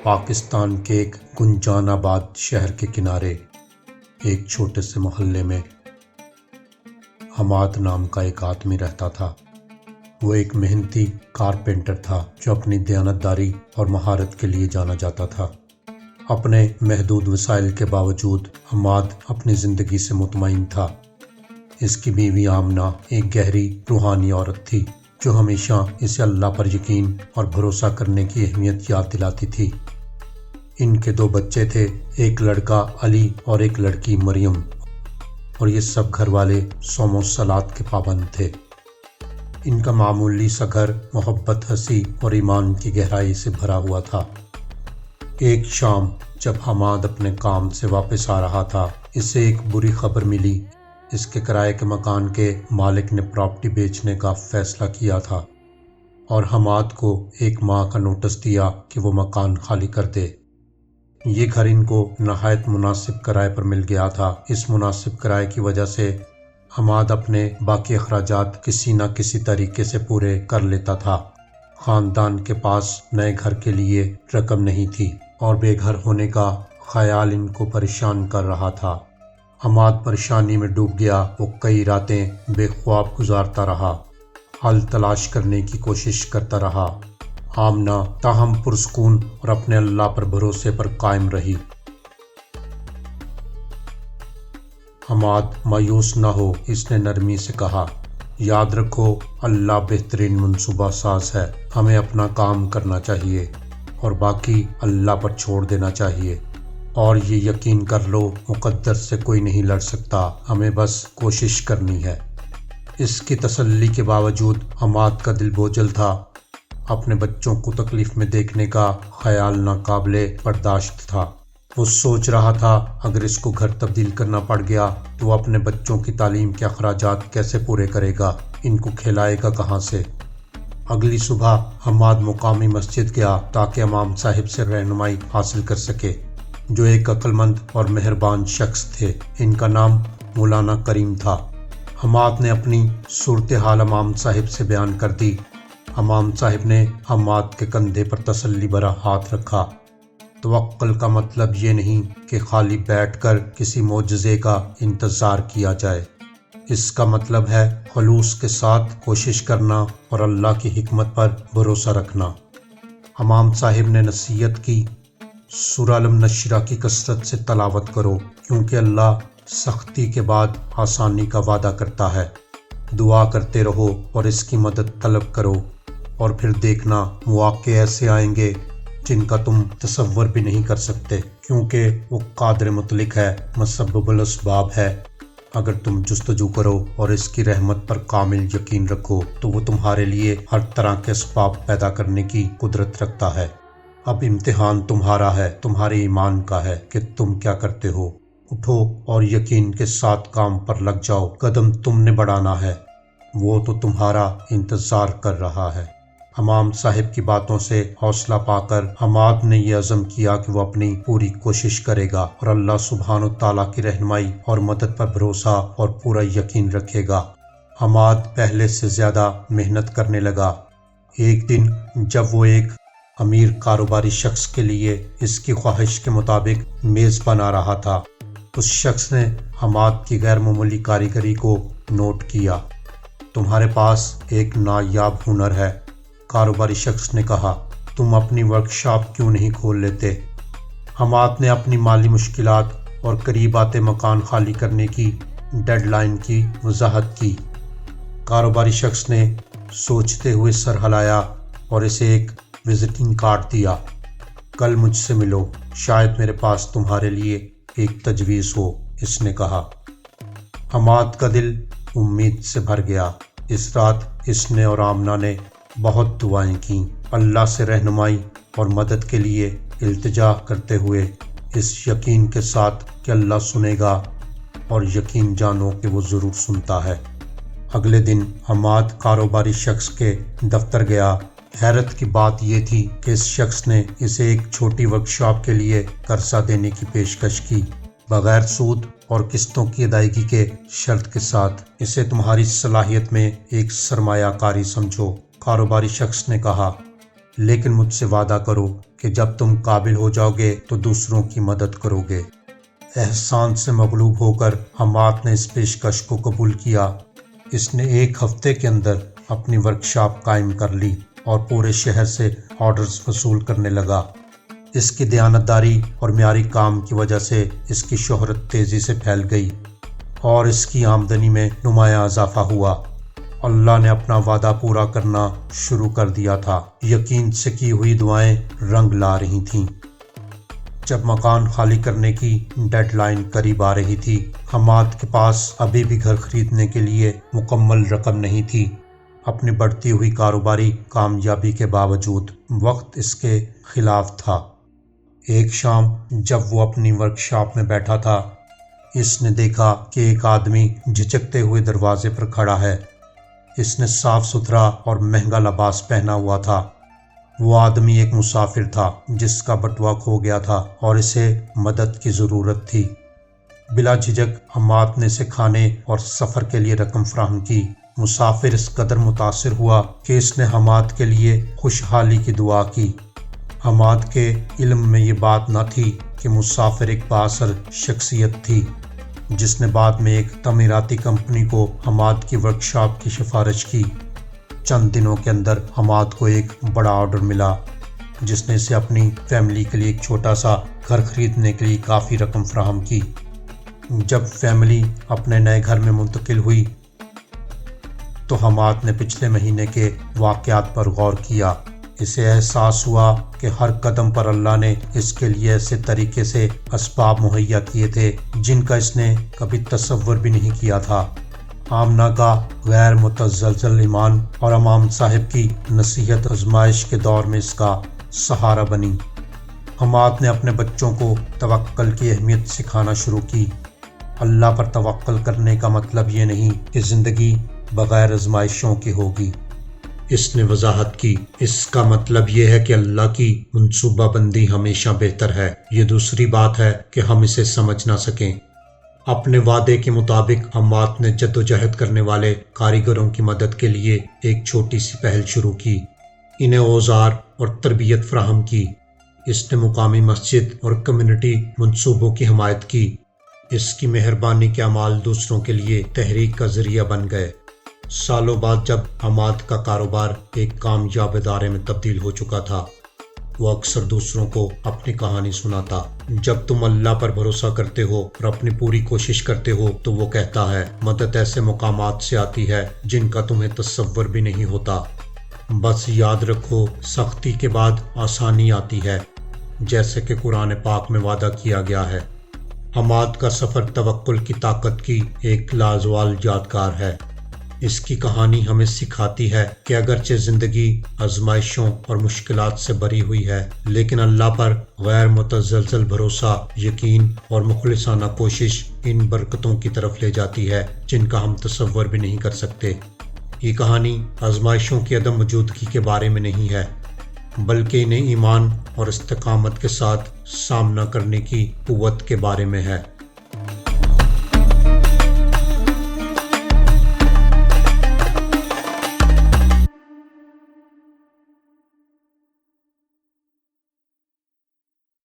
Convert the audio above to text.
پاکستان کے ایک گنجان آباد شہر کے کنارے ایک چھوٹے سے محلے میں حماد نام کا ایک آدمی رہتا تھا۔ وہ ایک محنتی کارپینٹر تھا جو اپنی دیانتداری اور مہارت کے لیے جانا جاتا تھا۔ اپنے محدود وسائل کے باوجود حماد اپنی زندگی سے مطمئن تھا۔ اس کی بیوی آمنہ ایک گہری روحانی عورت تھی جو ہمیشہ اسے اللہ پر یقین اور بھروسہ کرنے کی اہمیت یاد دلاتی تھی۔ ان کے 2 بچے تھے، ایک لڑکا علی اور ایک لڑکی مریم، اور یہ سب گھر والے صوم و صلات کے پابند تھے۔ ان کا معمولی سا گھر محبت، ہنسی اور ایمان کی گہرائی سے بھرا ہوا تھا۔ ایک شام جب حماد اپنے کام سے واپس آ رہا تھا، اسے ایک بری خبر ملی۔ اس کے کرائے کے مکان کے مالک نے پراپرٹی بیچنے کا فیصلہ کیا تھا اور حماد کو 1 ماہ کا نوٹس دیا کہ وہ مکان خالی کر دے۔ یہ گھر ان کو نہایت مناسب کرائے پر مل گیا تھا۔ اس مناسب کرائے کی وجہ سے حماد اپنے باقی اخراجات کسی نہ کسی طریقے سے پورے کر لیتا تھا۔ خاندان کے پاس نئے گھر کے لیے رقم نہیں تھی اور بے گھر ہونے کا خیال ان کو پریشان کر رہا تھا۔ حماد پریشانی میں ڈوب گیا۔ وہ کئی راتیں بے خواب گزارتا رہا، حل تلاش کرنے کی کوشش کرتا رہا۔ آمنہ تاہم پرسکون اور اپنے اللہ پر بھروسے پر قائم رہی۔ حماد مایوس نہ ہو، اس نے نرمی سے کہا۔ یاد رکھو، اللہ بہترین منصوبہ ساز ہے۔ ہمیں اپنا کام کرنا چاہیے اور باقی اللہ پر چھوڑ دینا چاہیے، اور یہ یقین کر لو مقدر سے کوئی نہیں لڑ سکتا، ہمیں بس کوشش کرنی ہے۔ اس کی تسلی کے باوجود حماد کا دل بوجھل تھا۔ اپنے بچوں کو تکلیف میں دیکھنے کا خیال ناقابل برداشت تھا۔ وہ سوچ رہا تھا اگر اس کو گھر تبدیل کرنا پڑ گیا تو وہ اپنے بچوں کی تعلیم کے اخراجات کیسے پورے کرے گا، ان کو کھلائے گا کہاں سے۔ اگلی صبح حماد مقامی مسجد گیا تاکہ امام صاحب سے رہنمائی حاصل کر سکے، جو ایک عقل مند اور مہربان شخص تھے۔ ان کا نام مولانا کریم تھا۔ حماد نے اپنی صورتحال امام صاحب سے بیان کر دی۔ امام صاحب نے حماد کے کندھے پر تسلی بھرا ہاتھ رکھا۔ توکل کا مطلب یہ نہیں کہ خالی بیٹھ کر کسی معجزے کا انتظار کیا جائے، اس کا مطلب ہے خلوص کے ساتھ کوشش کرنا اور اللہ کی حکمت پر بھروسہ رکھنا۔ امام صاحب نے نصیحت کی، سورہ علم نشرہ کی کثرت سے تلاوت کرو، کیونکہ اللہ سختی کے بعد آسانی کا وعدہ کرتا ہے۔ دعا کرتے رہو اور اس کی مدد طلب کرو، اور پھر دیکھنا مواقع ایسے آئیں گے جن کا تم تصور بھی نہیں کر سکتے، کیونکہ وہ قادر مطلق ہے، مسبب الاسباب ہے۔ اگر تم جستجو کرو اور اس کی رحمت پر کامل یقین رکھو تو وہ تمہارے لیے ہر طرح کے اسباب پیدا کرنے کی قدرت رکھتا ہے۔ اب امتحان تمہارا ہے، تمہارے ایمان کا ہے کہ تم کیا کرتے ہو۔ اٹھو اور یقین کے ساتھ کام پر لگ جاؤ، قدم تم نے بڑھانا ہے، وہ تو تمہارا انتظار کر رہا ہے۔ امام صاحب کی باتوں سے حوصلہ پا کر حماد نے یہ عزم کیا کہ وہ اپنی پوری کوشش کرے گا اور اللہ سبحانہ تعالیٰ کی رہنمائی اور مدد پر بھروسہ اور پورا یقین رکھے گا۔ حماد پہلے سے زیادہ محنت کرنے لگا۔ ایک دن جب وہ ایک امیر کاروباری شخص کے لیے اس کی خواہش کے مطابق میز بنا رہا تھا، اس شخص نے حماد کی غیر معمولی کاریگری کو نوٹ کیا۔ تمہارے پاس ایک نایاب ہنر ہے، کاروباری شخص نے کہا، تم اپنی ورکشاپ کیوں نہیں کھول لیتے؟ حماد نے اپنی مالی مشکلات اور قریب آتے مکان خالی کرنے کی ڈیڈ لائن کی وضاحت کی۔ کاروباری شخص نے سوچتے ہوئے سر ہلایا اور اسے ایک وزٹنگ کارڈ دیا۔ کل مجھ سے ملو، شاید میرے پاس تمہارے لیے ایک تجویز ہو، اس نے کہا۔ حماد کا دل امید سے بھر گیا۔ اس رات اس نے اور آمنہ نے بہت دعائیں کیں، اللہ سے رہنمائی اور مدد کے لیے التجا کرتے ہوئے، اس یقین کے ساتھ کہ اللہ سنے گا، اور یقین جانو کہ وہ ضرور سنتا ہے۔ اگلے دن حماد کاروباری شخص کے دفتر گیا۔ حیرت کی بات یہ تھی کہ اس شخص نے اسے ایک چھوٹی ورکشاپ کے لیے قرضہ دینے کی پیشکش کی، بغیر سود اور قسطوں کی ادائیگی کے شرط کے ساتھ۔ اسے تمہاری صلاحیت میں ایک سرمایہ کاری سمجھو، کاروباری شخص نے کہا۔ لیکن مجھ سے وعدہ کرو کہ جب تم قابل ہو جاؤ گے تو دوسروں کی مدد کرو گے۔ احسان سے مغلوب ہو کر حماد نے اس پیشکش کو قبول کیا۔ اس نے 1 ہفتے کے اندر اپنی ورکشاپ قائم کر لی اور پورے شہر سے آرڈرز وصول کرنے لگا۔ اس کی دیانتداری اور معیاری کام کی وجہ سے اس کی شہرت تیزی سے پھیل گئی اور اس کی آمدنی میں نمایاں اضافہ ہوا۔ اللہ نے اپنا وعدہ پورا کرنا شروع کر دیا تھا۔ یقین سے کی ہوئی دعائیں رنگ لا رہی تھیں۔ جب مکان خالی کرنے کی ڈیڈ لائن قریب آ رہی تھی، حماد کے پاس ابھی بھی گھر خریدنے کے لیے مکمل رقم نہیں تھی۔ اپنی بڑھتی ہوئی کاروباری کامیابی کے باوجود وقت اس کے خلاف تھا۔ ایک شام جب وہ اپنی ورکشاپ میں بیٹھا تھا، اس نے دیکھا کہ ایک آدمی جھجکتے ہوئے دروازے پر کھڑا ہے۔ اس نے صاف ستھرا اور مہنگا لباس پہنا ہوا تھا۔ وہ آدمی ایک مسافر تھا جس کا بٹوا کھو گیا تھا اور اسے مدد کی ضرورت تھی۔ بلا جھجک حماد نے اسے کھانے اور سفر کے لیے رقم فراہم کی۔ مسافر اس قدر متاثر ہوا کہ اس نے حماد کے لیے خوشحالی کی دعا کی۔ حماد کے علم میں یہ بات نہ تھی کہ مسافر ایک بااثر شخصیت تھی جس نے بعد میں ایک تعمیراتی کمپنی کو حماد کی ورکشاپ کی سفارش کی۔ چند دنوں کے اندر حماد کو ایک بڑا آرڈر ملا جس نے اسے اپنی فیملی کے لیے ایک چھوٹا سا گھر خریدنے کے لیے کافی رقم فراہم کی۔ جب فیملی اپنے نئے گھر میں منتقل ہوئی تو حماد نے پچھلے مہینے کے واقعات پر غور کیا۔ اسے احساس ہوا کہ ہر قدم پر اللہ نے اس کے لیے ایسے طریقے سے اسباب مہیا کیے تھے جن کا اس نے کبھی تصور بھی نہیں کیا تھا۔ آمنہ کا غیر متزلزل ایمان اور امام صاحب کی نصیحت آزمائش کے دور میں اس کا سہارا بنی۔ حماد نے اپنے بچوں کو توکل کی اہمیت سکھانا شروع کی۔ اللہ پر توکل کرنے کا مطلب یہ نہیں کہ زندگی بغیر آزمائشوں کی ہوگی۔ اس نے وضاحت کی، اس کا مطلب یہ ہے کہ اللہ کی منصوبہ بندی ہمیشہ بہتر ہے۔ یہ دوسری بات ہے کہ ہم اسے سمجھ نہ سکیں۔ اپنے وعدے کے مطابق حماد نے جدوجہد کرنے والے کاریگروں کی مدد کے لیے ایک چھوٹی سی پہل شروع کی۔ انہیں اوزار اور تربیت فراہم کی۔ اس نے مقامی مسجد اور کمیونٹی منصوبوں کی حمایت کی۔ اس کی مہربانی کے اعمال دوسروں کے لیے تحریک کا ذریعہ بن گئے۔ سالوں بعد جب حماد کا کاروبار ایک کامیاب ادارے میں تبدیل ہو چکا تھا، وہ اکثر دوسروں کو اپنی کہانی سناتا۔ جب تم اللہ پر بھروسہ کرتے ہو اور اپنی پوری کوشش کرتے ہو تو وہ کہتا ہے، مدد ایسے مقامات سے آتی ہے جن کا تمہیں تصور بھی نہیں ہوتا۔ بس یاد رکھو، سختی کے بعد آسانی آتی ہے، جیسے کہ قرآن پاک میں وعدہ کیا گیا ہے۔ حماد کا سفر توکل کی طاقت کی ایک لازوال یادگار ہے۔ اس کی کہانی ہمیں سکھاتی ہے کہ اگرچہ زندگی آزمائشوں اور مشکلات سے بری ہوئی ہے، لیکن اللہ پر غیر متزلزل بھروسہ، یقین اور مخلصانہ کوشش ان برکتوں کی طرف لے جاتی ہے جن کا ہم تصور بھی نہیں کر سکتے۔ یہ کہانی آزمائشوں کی عدم موجودگی کے بارے میں نہیں ہے، بلکہ انہیں ایمان اور استقامت کے ساتھ سامنا کرنے کی قوت کے بارے میں ہے۔